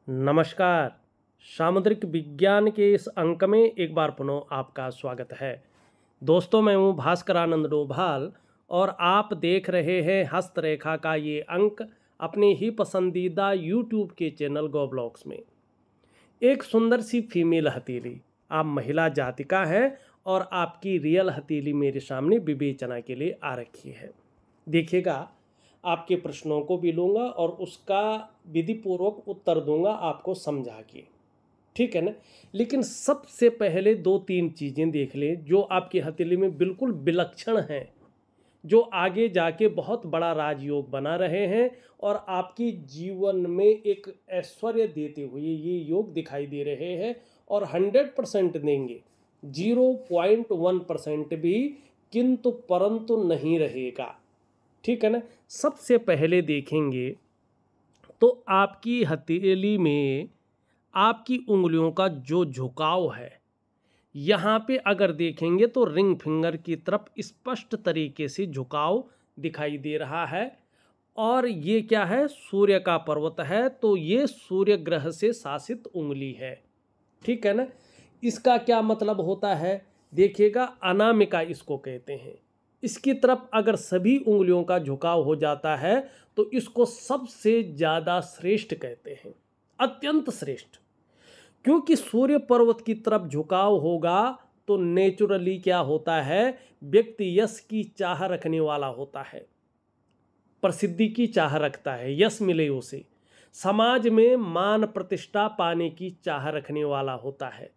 नमस्कार। सामुद्रिक विज्ञान के इस अंक में एक बार पुनः आपका स्वागत है। दोस्तों, मैं हूँ भास्करानंद डोभाल और आप देख रहे हैं हस्तरेखा का ये अंक अपने ही पसंदीदा यूट्यूब के चैनल गो ब्लॉग्स में। एक सुंदर सी फीमेल हथेली, आप महिला जातिका हैं और आपकी रियल हथेली मेरे सामने विवेचना के लिए आ रखी है। देखिएगा, आपके प्रश्नों को भी लूँगा और उसका विधिपूर्वक उत्तर दूंगा आपको समझा के, ठीक है ना। लेकिन सबसे पहले दो तीन चीज़ें देख लें जो आपकी हथेली में बिल्कुल विलक्षण हैं, जो आगे जाके बहुत बड़ा राजयोग बना रहे हैं और आपकी जीवन में एक ऐश्वर्य देते हुए ये योग दिखाई दे रहे हैं और 100% देंगे, 0.1% भी किंतु परंतु नहीं रहेगा, ठीक है ना। सबसे पहले देखेंगे तो आपकी हथेली में आपकी उंगलियों का जो झुकाव है, यहाँ पे अगर देखेंगे तो रिंग फिंगर की तरफ स्पष्ट तरीके से झुकाव दिखाई दे रहा है। और ये क्या है? सूर्य का पर्वत है, तो ये सूर्य ग्रह से शासित उंगली है, ठीक है ना। इसका क्या मतलब होता है? देखिएगा, अनामिका इसको कहते हैं। इसकी तरफ अगर सभी उंगलियों का झुकाव हो जाता है तो इसको सबसे ज़्यादा श्रेष्ठ कहते हैं, अत्यंत श्रेष्ठ। क्योंकि सूर्य पर्वत की तरफ झुकाव होगा तो नेचुरली क्या होता है, व्यक्ति यश की चाह रखने वाला होता है, प्रसिद्धि की चाह रखता है, यश मिले उसे, समाज में मान प्रतिष्ठा पाने की चाह रखने वाला होता है।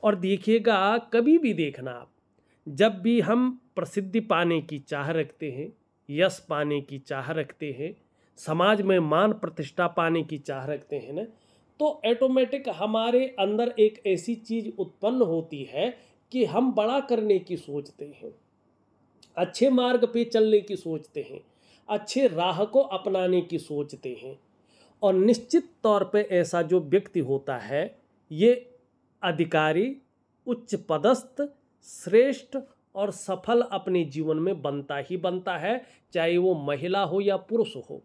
और देखिएगा, कभी भी देखना आप, जब भी हम प्रसिद्धि पाने की चाह रखते हैं, यश पाने की चाह रखते हैं, समाज में मान प्रतिष्ठा पाने की चाह रखते हैं ना, तो ऑटोमेटिक हमारे अंदर एक ऐसी चीज़ उत्पन्न होती है कि हम बड़ा करने की सोचते हैं, अच्छे मार्ग पे चलने की सोचते हैं, अच्छे राह को अपनाने की सोचते हैं। और निश्चित तौर पे ऐसा जो व्यक्ति होता है, ये अधिकारी, उच्च पदस्थ, श्रेष्ठ और सफल अपने जीवन में बनता ही बनता है, चाहे वो महिला हो या पुरुष हो।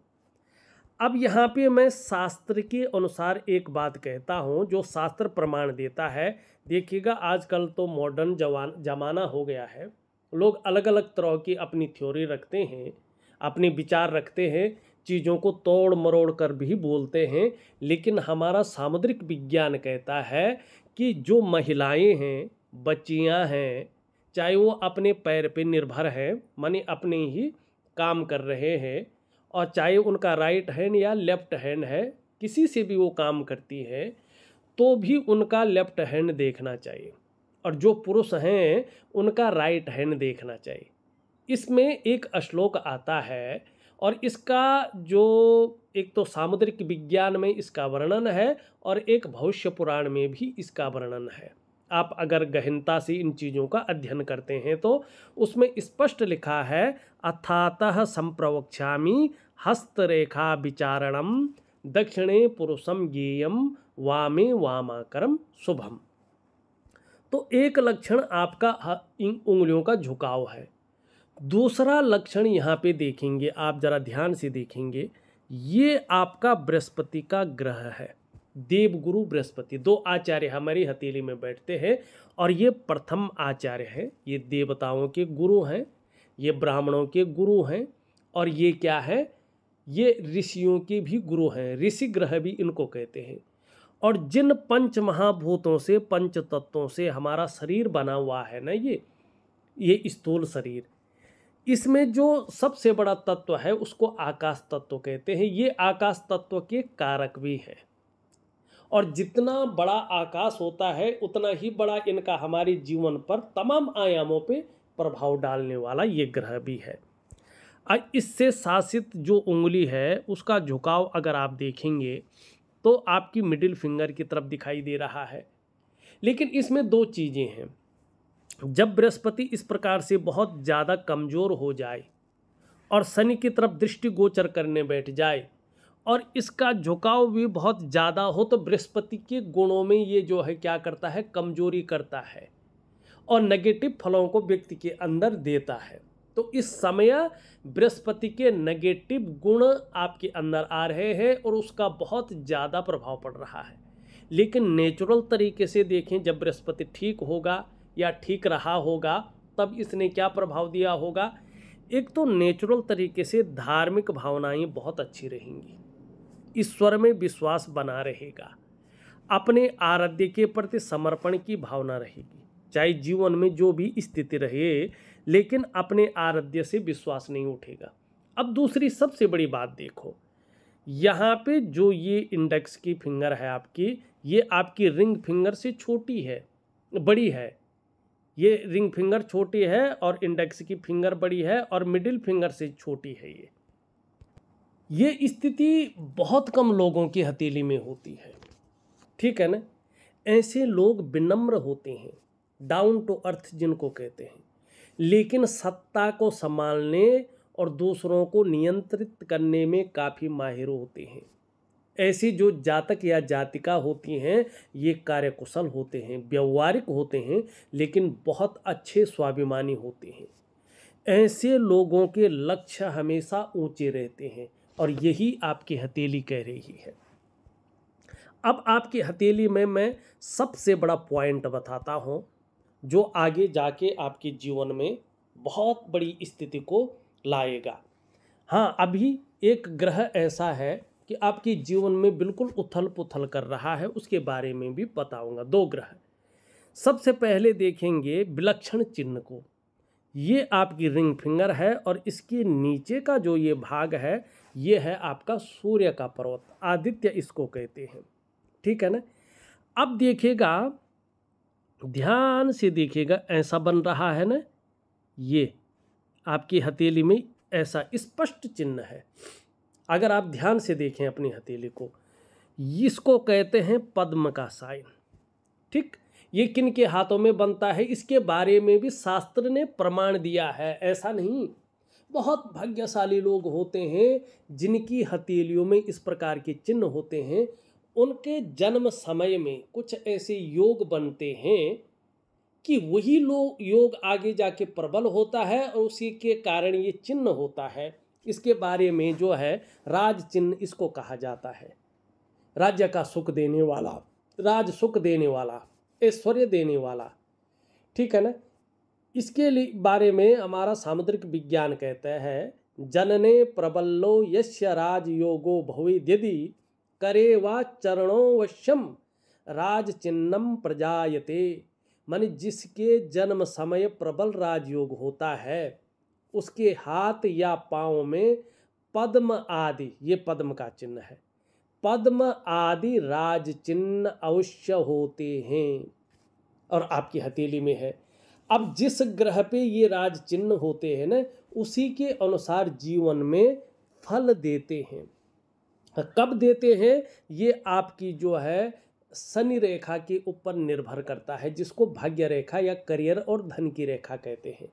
अब यहाँ पे मैं शास्त्र के अनुसार एक बात कहता हूँ जो शास्त्र प्रमाण देता है। देखिएगा, आजकल तो मॉडर्न जमाना हो गया है, लोग अलग अलग तरह की अपनी थ्योरी रखते हैं, अपने विचार रखते हैं, चीज़ों को तोड़ मरोड़ कर भी बोलते हैं। लेकिन हमारा सामुद्रिक विज्ञान कहता है कि जो महिलाएं हैं, बच्चियां हैं, चाहे वो अपने पैर पे निर्भर हैं, माने अपने ही काम कर रहे हैं, और चाहे उनका राइट हैंड या लेफ्ट हैंड है, किसी से भी वो काम करती है, तो भी उनका लेफ्ट हैंड देखना चाहिए, और जो पुरुष हैं उनका राइट हैंड देखना चाहिए। इसमें एक श्लोक आता है और इसका जो एक तो सामुद्रिक विज्ञान में इसका वर्णन है और एक भविष्य पुराण में भी इसका वर्णन है। आप अगर गहनता से इन चीज़ों का अध्ययन करते हैं तो उसमें स्पष्ट लिखा है, अथातः संप्रवक्ष्यामि हस्तरेखा विचारणम दक्षिणे पुरुषम ज्ञेयम वामे वामाकरम शुभम। तो एक लक्षण आपका इन उंगलियों का झुकाव है। दूसरा लक्षण यहाँ पे देखेंगे, आप जरा ध्यान से देखेंगे, ये आपका बृहस्पति का ग्रह है। देवगुरु बृहस्पति, दो आचार्य हमारी हथेली में बैठते हैं और ये प्रथम आचार्य हैं, ये देवताओं के गुरु हैं, ये ब्राह्मणों के गुरु हैं, और ये क्या है, ये ऋषियों के भी गुरु हैं, ऋषि ग्रह भी इनको कहते हैं। और जिन पंच महाभूतों से, पंच तत्वों से हमारा शरीर बना हुआ है ना, ये स्थूल शरीर, इसमें जो सबसे बड़ा तत्व है उसको आकाश तत्व कहते हैं। ये आकाश तत्व के कारक भी हैं, और जितना बड़ा आकाश होता है उतना ही बड़ा इनका हमारे जीवन पर तमाम आयामों पे प्रभाव डालने वाला ये ग्रह भी है। इससे शासित जो उंगली है उसका झुकाव अगर आप देखेंगे तो आपकी मिडिल फिंगर की तरफ दिखाई दे रहा है। लेकिन इसमें दो चीज़ें हैं, जब बृहस्पति इस प्रकार से बहुत ज़्यादा कमज़ोर हो जाए और शनि की तरफ दृष्टि गोचर करने बैठ जाए और इसका झुकाव भी बहुत ज़्यादा हो, तो बृहस्पति के गुणों में ये जो है क्या करता है, कमजोरी करता है और नेगेटिव फलों को व्यक्ति के अंदर देता है। तो तो इस समय बृहस्पति के नेगेटिव गुण आपके अंदर आ रहे हैं और उसका बहुत ज़्यादा प्रभाव पड़ रहा है। लेकिन नेचुरल तरीके से देखें, जब बृहस्पति ठीक होगा या ठीक रहा होगा तब इसने क्या प्रभाव दिया होगा। एक तो नेचुरल तरीके से धार्मिक भावनाएं बहुत अच्छी रहेंगी, ईश्वर में विश्वास बना रहेगा, अपने आराध्य के प्रति समर्पण की भावना रहेगी, चाहे जीवन में जो भी स्थिति रहे, लेकिन अपने आराध्य से विश्वास नहीं उठेगा। अब दूसरी सबसे बड़ी बात देखो, यहाँ पे जो ये इंडेक्स की फिंगर है आपकी, ये आपकी रिंग फिंगर से छोटी है, बड़ी है। ये रिंग फिंगर छोटी है और इंडेक्स की फिंगर बड़ी है और मिडिल फिंगर से छोटी है। ये स्थिति बहुत कम लोगों की हथेली में होती है, ठीक है ना। ऐसे लोग विनम्र होते हैं, डाउन टू अर्थ जिनको कहते हैं, लेकिन सत्ता को संभालने और दूसरों को नियंत्रित करने में काफ़ी माहिर होते हैं। ऐसी जो जातक या जातिका होती हैं, ये कार्यकुशल होते हैं, व्यवहारिक होते हैं, लेकिन बहुत अच्छे स्वाभिमानी होते हैं। ऐसे लोगों के लक्ष्य हमेशा ऊंचे रहते हैं और यही आपकी हथेली कह रही है। अब आपकी हथेली में मैं सबसे बड़ा पॉइंट बताता हूँ जो आगे जाके आपके जीवन में बहुत बड़ी स्थिति को लाएगा। हाँ, अभी एक ग्रह ऐसा है कि आपके जीवन में बिल्कुल उथल पुथल कर रहा है, उसके बारे में भी बताऊंगा। 2 ग्रह। सबसे पहले देखेंगे विलक्षण चिन्ह को। ये आपकी रिंग फिंगर है और इसके नीचे का जो ये भाग है, ये है आपका सूर्य का पर्वत, आदित्य इसको कहते हैं, ठीक है ना। अब देखिएगा, ध्यान से देखिएगा, ऐसा बन रहा है ना, ये आपकी हथेली में ऐसा स्पष्ट चिन्ह है। अगर आप ध्यान से देखें अपनी हथेली को, इसको कहते हैं पद्म का साइन, ठीक। ये किन के हाथों में बनता है, इसके बारे में भी शास्त्र ने प्रमाण दिया है। ऐसा नहीं, बहुत भाग्यशाली लोग होते हैं जिनकी हथेलियों में इस प्रकार के चिन्ह होते हैं। उनके जन्म समय में कुछ ऐसे योग बनते हैं कि वही योग आगे जाके प्रबल होता है और उसी के कारण ये चिन्ह होता है। इसके बारे में जो है राज चिन्ह इसको कहा जाता है, राज्य का सुख देने वाला, राज सुख देने वाला, ऐश्वर्य देने वाला, ठीक है ना। इसके लिए बारे में हमारा सामुद्रिक विज्ञान कहता है, जनने प्रबल्लो यस्य राज योगो भवेद् यदि करे वा चरणों वश्यम राज चिन्हम प्रजायते। माने जिसके जन्म समय प्रबल राजयोग होता है, उसके हाथ या पाँव में पद्म आदि, ये पद्म का चिन्ह है, पद्म आदि राज चिन्ह अवश्य होते हैं और आपकी हथेली में है। अब जिस ग्रह पे ये राज चिन्ह होते हैं ना, उसी के अनुसार जीवन में फल देते हैं। कब देते हैं, ये आपकी जो है शनि रेखा के ऊपर निर्भर करता है, जिसको भाग्य रेखा या करियर और धन की रेखा कहते हैं।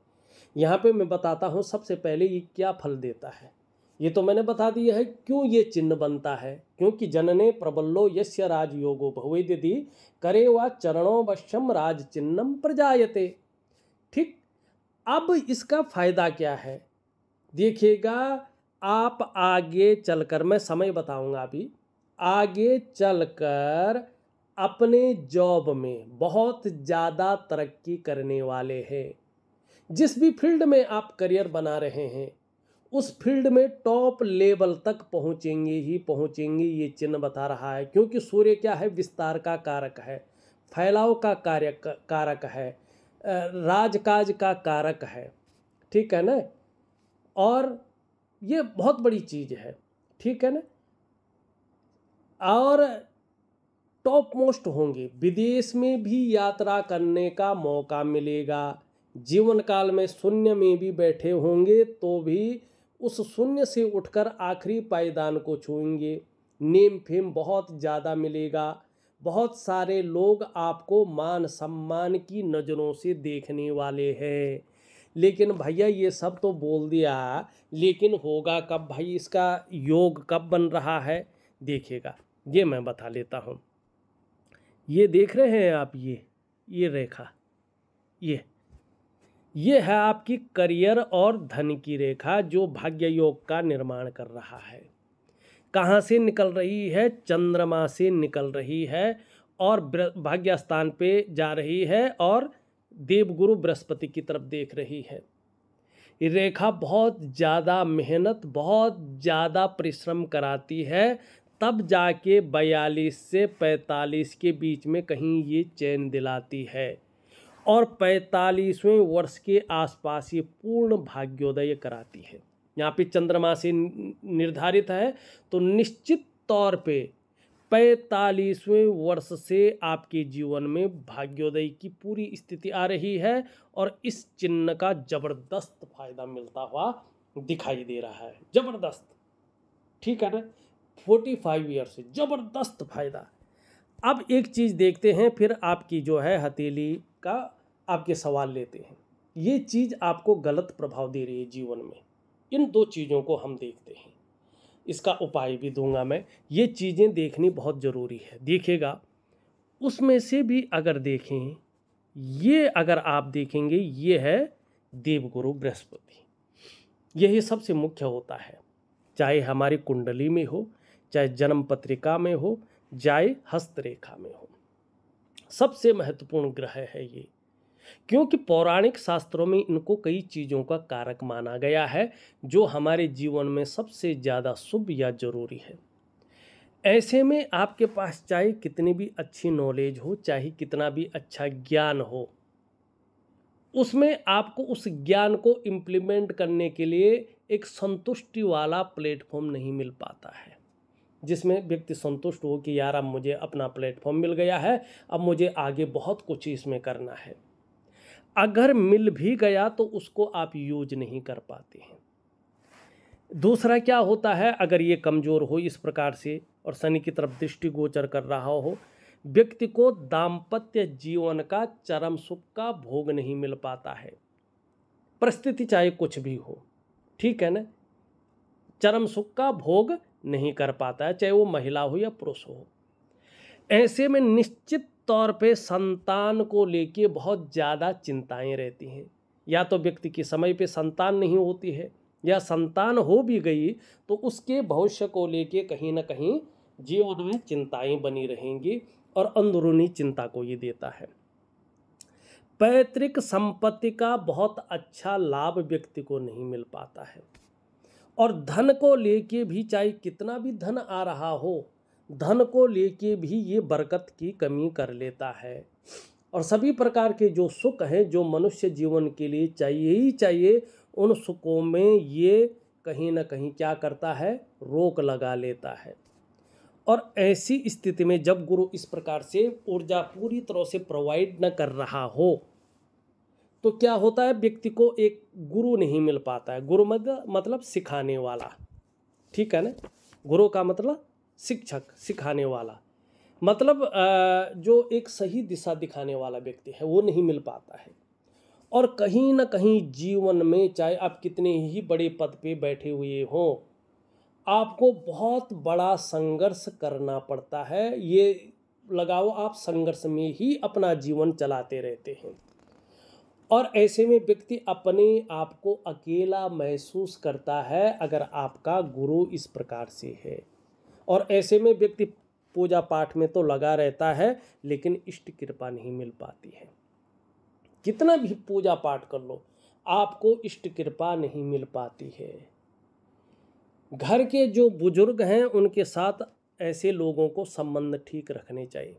यहाँ पे मैं बताता हूँ सबसे पहले ये क्या फल देता है। ये तो मैंने बता दिया है क्यों ये चिन्ह बनता है, क्योंकि जनने प्रबल्लो यस्य राजयोगो भवेद् यदि करे वा चरणों वश्यम राज चिन्हम प्रजायते, ठीक। अब इसका फायदा क्या है, देखिएगा, आप आगे चलकर, मैं समय बताऊंगा अभी, आगे चलकर अपने जॉब में बहुत ज़्यादा तरक्की करने वाले हैं। जिस भी फील्ड में आप करियर बना रहे हैं, उस फील्ड में टॉप लेवल तक पहुंचेंगे ही पहुंचेंगे, ये चिन्ह बता रहा है। क्योंकि सूर्य क्या है, विस्तार का कारक है, फैलाव का कारक है, राजकाज का कारक है, ठीक है ना। और ये बहुत बड़ी चीज़ है, ठीक है ना। और टॉप मोस्ट होंगे, विदेश में भी यात्रा करने का मौका मिलेगा। जीवन काल में शून्य में भी बैठे होंगे तो भी उस शून्य से उठकर आखिरी पायदान को छूएंगे। नेम फेम बहुत ज़्यादा मिलेगा, बहुत सारे लोग आपको मान सम्मान की नज़रों से देखने वाले हैं। लेकिन भैया ये सब तो बोल दिया, लेकिन होगा कब भाई, इसका योग कब बन रहा है, देखिएगा, ये मैं बता लेता हूँ। ये देख रहे हैं आप, ये रेखा, ये ये है आपकी करियर और धन की रेखा जो भाग्य योग का निर्माण कर रहा है। कहाँ से निकल रही है? चंद्रमा से निकल रही है और भाग्य स्थान पे जा रही है और देवगुरु बृहस्पति की तरफ देख रही है। ये रेखा बहुत ज़्यादा मेहनत, बहुत ज़्यादा परिश्रम कराती है, तब जाके 42 से 45 के बीच में कहीं ये चैन दिलाती है और 45वें वर्ष के आसपास ये पूर्ण भाग्योदय कराती है। यहाँ पे चंद्रमा से निर्धारित है, तो निश्चित तौर पे 45वें वर्ष से आपके जीवन में भाग्योदय की पूरी स्थिति आ रही है और इस चिन्ह का जबरदस्त फायदा मिलता हुआ दिखाई दे रहा है। जबरदस्त, ठीक है ना। 45 ईयर से जबरदस्त फायदा। अब एक चीज़ देखते हैं, फिर आपकी जो है हथेली का आपके सवाल लेते हैं। ये चीज़ आपको गलत प्रभाव दे रही है जीवन में, इन दो चीज़ों को हम देखते हैं। इसका उपाय भी दूंगा मैं। ये चीज़ें देखनी बहुत ज़रूरी है। देखिएगा, उसमें से भी अगर देखें, ये अगर आप देखेंगे, ये है देवगुरु बृहस्पति। यही सबसे मुख्य होता है, चाहे हमारी कुंडली में हो, चाहे जन्म पत्रिका में हो, चाहे हस्तरेखा में हो। सबसे महत्वपूर्ण ग्रह है ये, क्योंकि पौराणिक शास्त्रों में इनको कई चीज़ों का कारक माना गया है जो हमारे जीवन में सबसे ज़्यादा शुभ या जरूरी है। ऐसे में आपके पास चाहे कितनी भी अच्छी नॉलेज हो, चाहे कितना भी अच्छा ज्ञान हो, उसमें आपको उस ज्ञान को इम्प्लीमेंट करने के लिए एक संतुष्टि वाला प्लेटफॉर्म नहीं मिल पाता है, जिसमें व्यक्ति संतुष्ट हो कि यार अब मुझे अपना प्लेटफॉर्म मिल गया है, अब मुझे आगे बहुत कुछ इसमें करना है। अगर मिल भी गया तो उसको आप यूज नहीं कर पाते हैं। दूसरा क्या होता है, अगर ये कमज़ोर हो इस प्रकार से और शनि की तरफ दृष्टि गोचर कर रहा हो, व्यक्ति को दाम्पत्य जीवन का चरम सुख का भोग नहीं मिल पाता है। परिस्थिति चाहे कुछ भी हो, ठीक है ना, चरम सुख का भोग नहीं कर पाता है, चाहे वो महिला हो या पुरुष हो। ऐसे में निश्चित तौर पे संतान को लेके बहुत ज़्यादा चिंताएं रहती हैं। या तो व्यक्ति की समय पे संतान नहीं होती है, या संतान हो भी गई तो उसके भविष्य को लेके कहीं ना कहीं जीवन में चिंताएं बनी रहेंगी और अंदरूनी चिंता को ये देता है। पैतृक संपत्ति का बहुत अच्छा लाभ व्यक्ति को नहीं मिल पाता है और धन को लेके भी, चाहे कितना भी धन आ रहा हो, धन को लेके भी ये बरकत की कमी कर लेता है। और सभी प्रकार के जो सुख हैं जो मनुष्य जीवन के लिए चाहिए ही चाहिए, उन सुखों में ये कहीं ना कहीं क्या करता है, रोक लगा लेता है। और ऐसी स्थिति में जब गुरु इस प्रकार से ऊर्जा पूरी तरह से प्रोवाइड न कर रहा हो तो क्या होता है, व्यक्ति को एक गुरु नहीं मिल पाता है। गुरु मतलब सिखाने वाला, ठीक है ना। गुरु का मतलब शिक्षक, सिखाने वाला, मतलब जो एक सही दिशा दिखाने वाला व्यक्ति है, वो नहीं मिल पाता है। और कहीं ना कहीं जीवन में चाहे आप कितने ही बड़े पद पे बैठे हुए हों, आपको बहुत बड़ा संघर्ष करना पड़ता है। ये लगाओ आप संघर्ष में ही अपना जीवन चलाते रहते हैं और ऐसे में व्यक्ति अपने आप को अकेला महसूस करता है अगर आपका गुरु इस प्रकार से है। और ऐसे में व्यक्ति पूजा पाठ में तो लगा रहता है लेकिन इष्ट कृपा नहीं मिल पाती है। कितना भी पूजा पाठ कर लो, आपको इष्ट कृपा नहीं मिल पाती है। घर के जो बुजुर्ग हैं उनके साथ ऐसे लोगों को संबंध ठीक रखने चाहिए।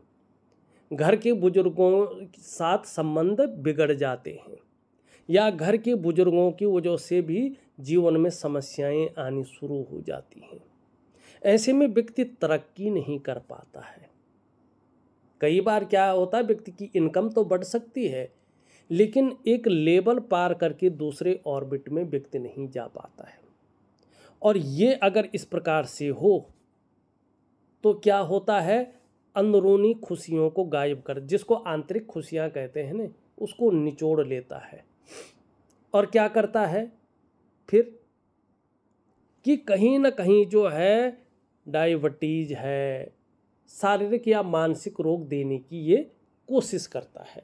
घर के बुजुर्गों के साथ संबंध बिगड़ जाते हैं या घर के बुजुर्गों की वजह से भी जीवन में समस्याएं आनी शुरू हो जाती हैं। ऐसे में व्यक्ति तरक्की नहीं कर पाता है। कई बार क्या होता है, व्यक्ति की इनकम तो बढ़ सकती है लेकिन एक लेवल पार करके दूसरे ऑर्बिट में व्यक्ति नहीं जा पाता है। और ये अगर इस प्रकार से हो तो क्या होता है, अंदरूनी खुशियों को गायब कर, जिसको आंतरिक खुशियां कहते हैं ना, उसको निचोड़ लेता है। और क्या करता है फिर कि कहीं ना कहीं जो है डायबिटीज है, शारीरिक या मानसिक रोग देने की ये कोशिश करता है।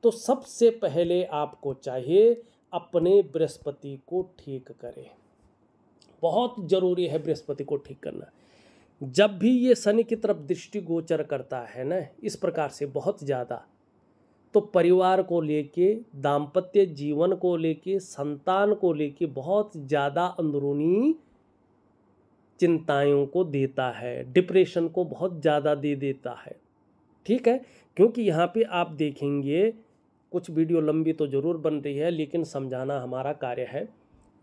तो सबसे पहले आपको चाहिए अपने बृहस्पति को ठीक करें। बहुत जरूरी है बृहस्पति को ठीक करना। जब भी ये शनि की तरफ दृष्टि गोचर करता है ना इस प्रकार से बहुत ज़्यादा, तो परिवार को लेके, दाम्पत्य जीवन को लेके, संतान को लेके बहुत ज़्यादा अंदरूनी चिंताओं को देता है, डिप्रेशन को बहुत ज़्यादा दे देता है। ठीक है, क्योंकि यहाँ पे आप देखेंगे, कुछ वीडियो लंबी तो ज़रूर बन रही है लेकिन समझाना हमारा कार्य है।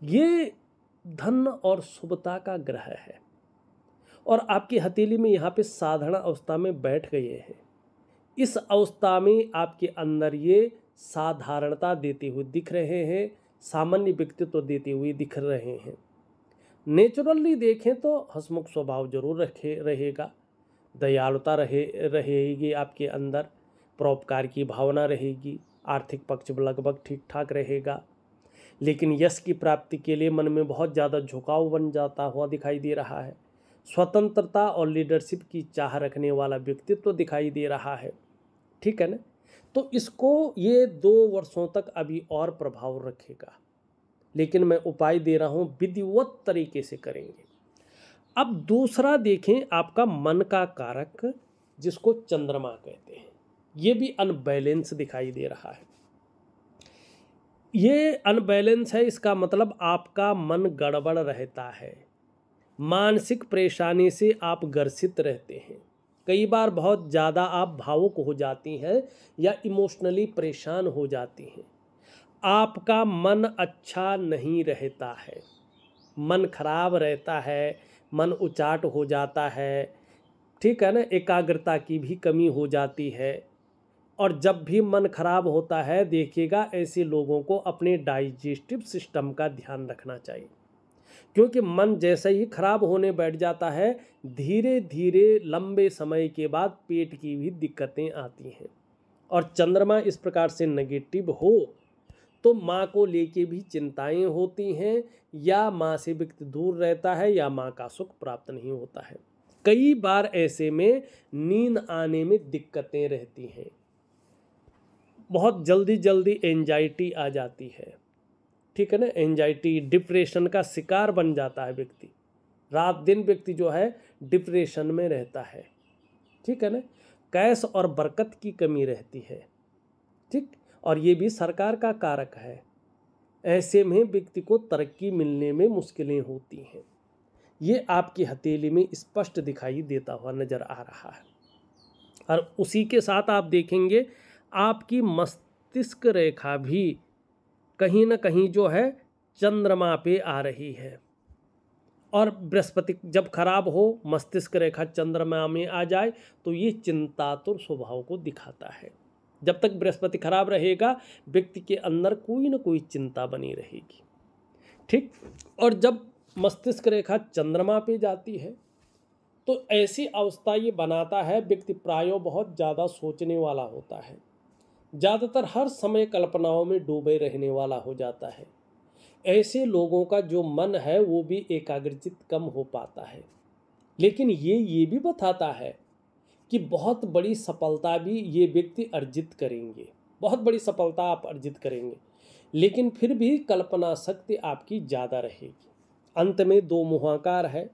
ये धन और शुभता का ग्रह है और आपकी हथेली में यहाँ पे साधारण अवस्था में बैठ गए हैं। इस अवस्था में आपके अंदर ये साधारणता देते हुए दिख रहे हैं, सामान्य व्यक्तित्व देते हुए दिख रहे हैं। नेचुरली देखें तो हंसमुख स्वभाव जरूर रहेगा, दयालुता रहेगी आपके अंदर, परोपकार की भावना रहेगी, आर्थिक पक्ष लगभग ठीक ठाक रहेगा। लेकिन यश की प्राप्ति के लिए मन में बहुत ज़्यादा झुकाव बन जाता हुआ दिखाई दे रहा है। स्वतंत्रता और लीडरशिप की चाह रखने वाला व्यक्तित्व दिखाई दे रहा है। ठीक है ना, तो इसको ये 2 वर्षों तक अभी और प्रभाव रखेगा, लेकिन मैं उपाय दे रहा हूँ, विधिवत तरीके से करेंगे। अब दूसरा देखें, आपका मन का कारक जिसको चंद्रमा कहते हैं, ये भी अनबैलेंस दिखाई दे रहा है। ये अनबैलेंस है, इसका मतलब आपका मन गड़बड़ रहता है, मानसिक परेशानी से आप ग्रसित रहते हैं। कई बार बहुत ज़्यादा आप भावुक हो जाती हैं या इमोशनली परेशान हो जाती हैं। आपका मन अच्छा नहीं रहता है, मन खराब रहता है, मन उचाट हो जाता है। ठीक है ना, एकाग्रता की भी कमी हो जाती है। और जब भी मन खराब होता है, देखिएगा ऐसे लोगों को अपने डाइजेस्टिव सिस्टम का ध्यान रखना चाहिए, क्योंकि मन जैसे ही खराब होने बैठ जाता है, धीरे धीरे लंबे समय के बाद पेट की भी दिक्कतें आती हैं। और चंद्रमा इस प्रकार से नेगेटिव हो तो माँ को लेके भी चिंताएं होती हैं, या माँ से व्यक्ति दूर रहता है, या माँ का सुख प्राप्त नहीं होता है। कई बार ऐसे में नींद आने में दिक्कतें रहती हैं, बहुत जल्दी जल्दी एंजाइटी आ जाती है। ठीक है ना, एंजाइटी, डिप्रेशन का शिकार बन जाता है व्यक्ति, रात दिन व्यक्ति जो है डिप्रेशन में रहता है। ठीक है ना, कैश और बरकत की कमी रहती है। ठीक, और ये भी सरकार का कारक है। ऐसे में व्यक्ति को तरक्की मिलने में मुश्किलें होती हैं। ये आपकी हथेली में स्पष्ट दिखाई देता हुआ नजर आ रहा है। और उसी के साथ आप देखेंगे आपकी मस्तिष्क रेखा भी कहीं ना कहीं जो है चंद्रमा पे आ रही है। और बृहस्पति जब खराब हो, मस्तिष्क रेखा चंद्रमा में आ जाए तो ये चिंतातुर स्वभाव को दिखाता है। जब तक बृहस्पति खराब रहेगा, व्यक्ति के अंदर कोई ना कोई चिंता बनी रहेगी। ठीक, और जब मस्तिष्क रेखा चंद्रमा पे जाती है तो ऐसी अवस्था ये बनाता है, व्यक्ति प्रायों बहुत ज़्यादा सोचने वाला होता है, ज़्यादातर हर समय कल्पनाओं में डूबे रहने वाला हो जाता है। ऐसे लोगों का जो मन है वो भी एकाग्रचित कम हो पाता है। लेकिन ये भी बताता है कि बहुत बड़ी सफलता भी ये व्यक्ति अर्जित करेंगे, बहुत बड़ी सफलता आप अर्जित करेंगे, लेकिन फिर भी कल्पना शक्ति आपकी ज़्यादा रहेगी। अंत में 2 मुहाकार है,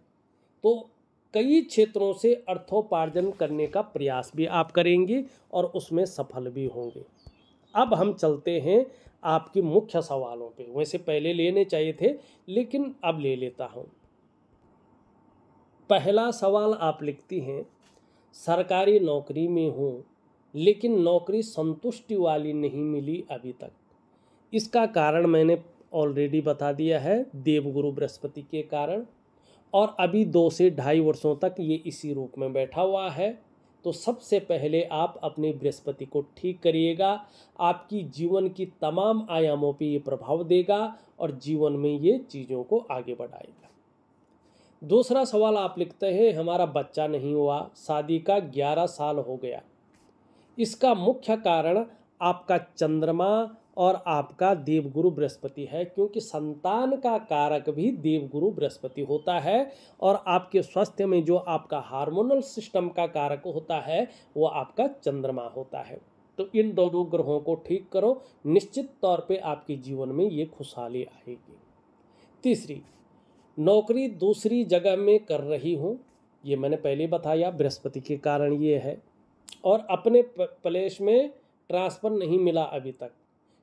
तो कई क्षेत्रों से अर्थोपार्जन करने का प्रयास भी आप करेंगे और उसमें सफल भी होंगे। अब हम चलते हैं आपके मुख्य सवालों पे। वैसे पहले लेने चाहिए थे लेकिन अब ले लेता हूँ। पहला सवाल आप लिखती हैं, सरकारी नौकरी में हूँ लेकिन नौकरी संतुष्टि वाली नहीं मिली अभी तक। इसका कारण मैंने ऑलरेडी बता दिया है, देवगुरु बृहस्पति के कारण, और अभी 2 से 2.5 वर्षों तक ये इसी रूप में बैठा हुआ है। तो सबसे पहले आप अपने बृहस्पति को ठीक करिएगा, आपकी जीवन की तमाम आयामों पे ये प्रभाव देगा और जीवन में ये चीज़ों को आगे बढ़ाएगा। दूसरा सवाल आप लिखते हैं, हमारा बच्चा नहीं हुआ, शादी का 11 साल हो गया। इसका मुख्य कारण आपका चंद्रमा और आपका देवगुरु बृहस्पति है, क्योंकि संतान का कारक भी देवगुरु बृहस्पति होता है और आपके स्वास्थ्य में जो आपका हार्मोनल सिस्टम का कारक होता है वो आपका चंद्रमा होता है। तो इन दोनों ग्रहों को ठीक करो, निश्चित तौर पे आपके जीवन में ये खुशहाली आएगी। तीसरी, नौकरी दूसरी जगह में कर रही हूँ, ये मैंने पहले बताया, बृहस्पति के कारण ये है। और अपने प्लेस में ट्रांसफ़र नहीं मिला अभी तक।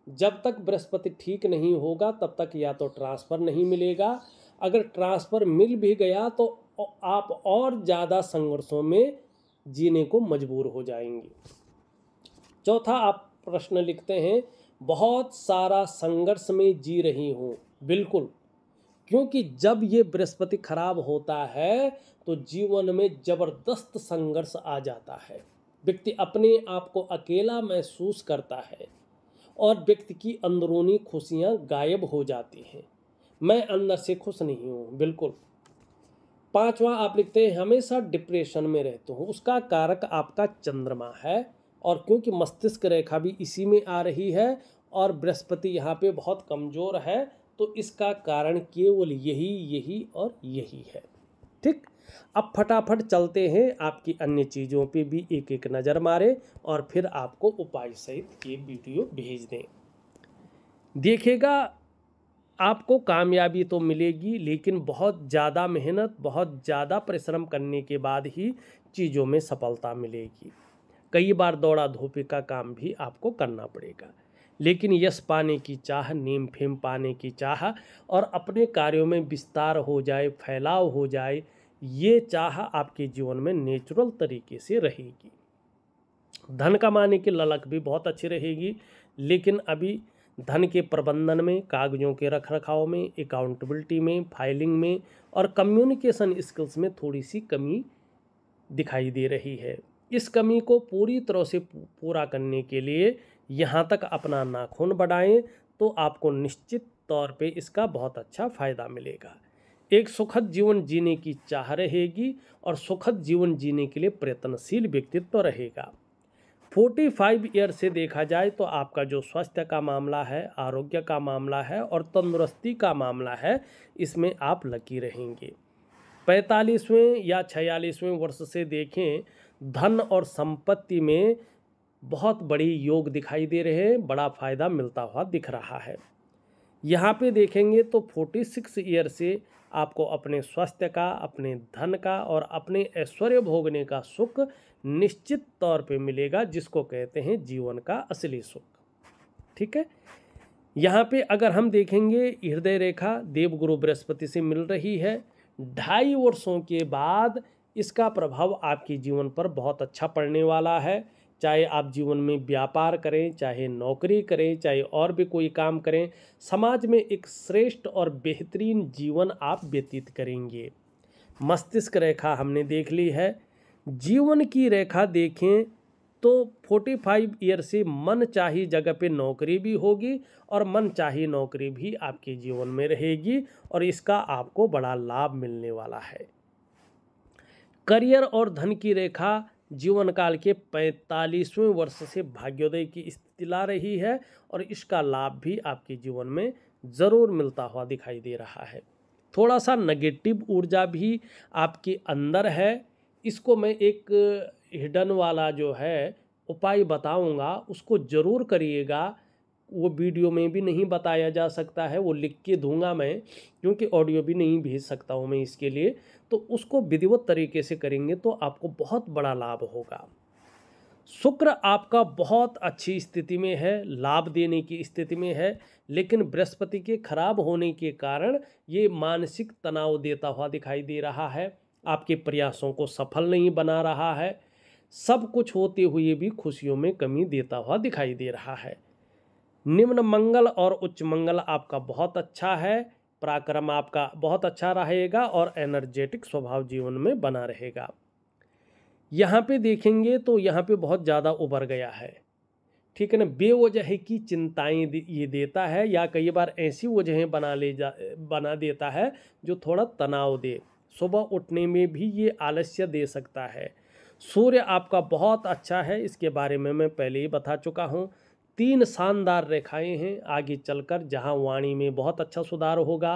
जब तक बृहस्पति ठीक नहीं होगा तब तक या तो ट्रांसफ़र नहीं मिलेगा, अगर ट्रांसफ़र मिल भी गया तो आप और ज़्यादा संघर्षों में जीने को मजबूर हो जाएंगे। चौथा, आप प्रश्न लिखते हैं, बहुत सारा संघर्ष में जी रही हूँ। बिल्कुल, क्योंकि जब ये बृहस्पति खराब होता है तो जीवन में ज़बरदस्त संघर्ष आ जाता है। व्यक्ति अपने आप को अकेला महसूस करता है और व्यक्ति की अंदरूनी खुशियाँ गायब हो जाती हैं। मैं अंदर से खुश नहीं हूँ। बिल्कुल। पांचवा, आप लिखते हैं, हमेशा डिप्रेशन में रहते हूँ। उसका कारक आपका चंद्रमा है, और क्योंकि मस्तिष्क रेखा भी इसी में आ रही है और बृहस्पति यहाँ पे बहुत कमज़ोर है, तो इसका कारण केवल यही और यही है। ठीक, अब फटाफट चलते हैं, आपकी अन्य चीज़ों पे भी एक एक नज़र मारें और फिर आपको उपाय सहित ये वीडियो भेज दें। देखिएगा, आपको कामयाबी तो मिलेगी, लेकिन बहुत ज़्यादा मेहनत, बहुत ज़्यादा परिश्रम करने के बाद ही चीज़ों में सफलता मिलेगी। कई बार दौड़ा धूपी का काम भी आपको करना पड़ेगा, लेकिन यश पाने की चाह, नेम फेम पाने की चाह और अपने कार्यों में विस्तार हो जाए, फैलाव हो जाए, ये चाह आपके जीवन में नेचुरल तरीके से रहेगी। धन कमाने की ललक भी बहुत अच्छी रहेगी, लेकिन अभी धन के प्रबंधन में, कागजों के रखरखाव में, अकाउंटेबिलिटी में, फाइलिंग में और कम्युनिकेशन स्किल्स में थोड़ी सी कमी दिखाई दे रही है। इस कमी को पूरी तरह से पूरा करने के लिए यहाँ तक अपना नाखून बढ़ाएं तो आपको निश्चित तौर पे इसका बहुत अच्छा फ़ायदा मिलेगा। एक सुखद जीवन जीने की चाह रहेगी और सुखद जीवन जीने के लिए प्रयत्नशील व्यक्तित्व रहेगा। 45 ईयर से देखा जाए तो आपका जो स्वास्थ्य का मामला है, आरोग्य का मामला है और तंदुरुस्ती का मामला है, इसमें आप लकी रहेंगे। 45वें या 46वें वर्ष से देखें, धन और संपत्ति में बहुत बड़ी योग दिखाई दे रहे हैं, बड़ा फ़ायदा मिलता हुआ दिख रहा है। यहाँ पे देखेंगे तो 46 ईयर से आपको अपने स्वास्थ्य का, अपने धन का और अपने ऐश्वर्य भोगने का सुख निश्चित तौर पे मिलेगा, जिसको कहते हैं जीवन का असली सुख। ठीक है, यहाँ पे अगर हम देखेंगे, हृदय रेखा देवगुरु बृहस्पति से मिल रही है। 2.5 वर्षों के बाद इसका प्रभाव आपके जीवन पर बहुत अच्छा पड़ने वाला है। चाहे आप जीवन में व्यापार करें, चाहे नौकरी करें, चाहे और भी कोई काम करें, समाज में एक श्रेष्ठ और बेहतरीन जीवन आप व्यतीत करेंगे। मस्तिष्क रेखा हमने देख ली है। जीवन की रेखा देखें तो 45 ईयर से मन चाही जगह पे नौकरी भी होगी और मन चाही नौकरी भी आपके जीवन में रहेगी और इसका आपको बड़ा लाभ मिलने वाला है। करियर और धन की रेखा जीवन काल के 45वें वर्ष से भाग्योदय की स्थिति ला रही है और इसका लाभ भी आपके जीवन में ज़रूर मिलता हुआ दिखाई दे रहा है। थोड़ा सा नेगेटिव ऊर्जा भी आपके अंदर है, इसको मैं एक हिडन वाला जो है उपाय बताऊंगा, उसको ज़रूर करिएगा। वो वीडियो में भी नहीं बताया जा सकता है, वो लिख के दूंगा मैं, क्योंकि ऑडियो भी नहीं भेज सकता हूँ मैं इसके लिए। तो उसको विधिवत तरीके से करेंगे तो आपको बहुत बड़ा लाभ होगा। शुक्र आपका बहुत अच्छी स्थिति में है, लाभ देने की स्थिति में है, लेकिन बृहस्पति के खराब होने के कारण ये मानसिक तनाव देता हुआ दिखाई दे रहा है, आपके प्रयासों को सफल नहीं बना रहा है, सब कुछ होते हुए भी खुशियों में कमी देता हुआ दिखाई दे रहा है। निम्न मंगल और उच्च मंगल आपका बहुत अच्छा है, पराक्रम आपका बहुत अच्छा रहेगा और एनर्जेटिक स्वभाव जीवन में बना रहेगा। यहाँ पे देखेंगे तो यहाँ पे बहुत ज़्यादा उभर गया है, ठीक है ना, बेवजह की चिंताएं ये देता है या कई बार ऐसी वजहें बना देता है जो थोड़ा तनाव दे। सुबह उठने में भी ये आलस्य दे सकता है। सूर्य आपका बहुत अच्छा है, इसके बारे में मैं पहले ही बता चुका हूँ। 3 शानदार रेखाएं हैं आगे चलकर, जहाँ वाणी में बहुत अच्छा सुधार होगा,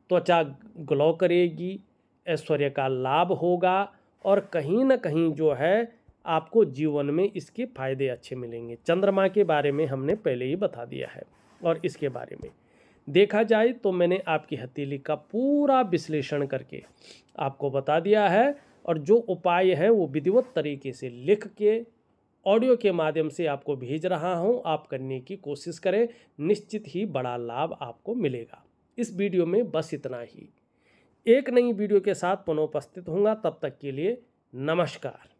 त्वचा ग्लो करेगी, ऐश्वर्य का लाभ होगा और कहीं ना कहीं जो है आपको जीवन में इसके फायदे अच्छे मिलेंगे। चंद्रमा के बारे में हमने पहले ही बता दिया है और इसके बारे में देखा जाए तो मैंने आपकी हथेली का पूरा विश्लेषण करके आपको बता दिया है और जो उपाय है वो विधिवत तरीके से लिख के ऑडियो के माध्यम से आपको भेज रहा हूं। आप करने की कोशिश करें, निश्चित ही बड़ा लाभ आपको मिलेगा। इस वीडियो में बस इतना ही। एक नई वीडियो के साथ पुनः उपस्थित होऊंगा, तब तक के लिए नमस्कार।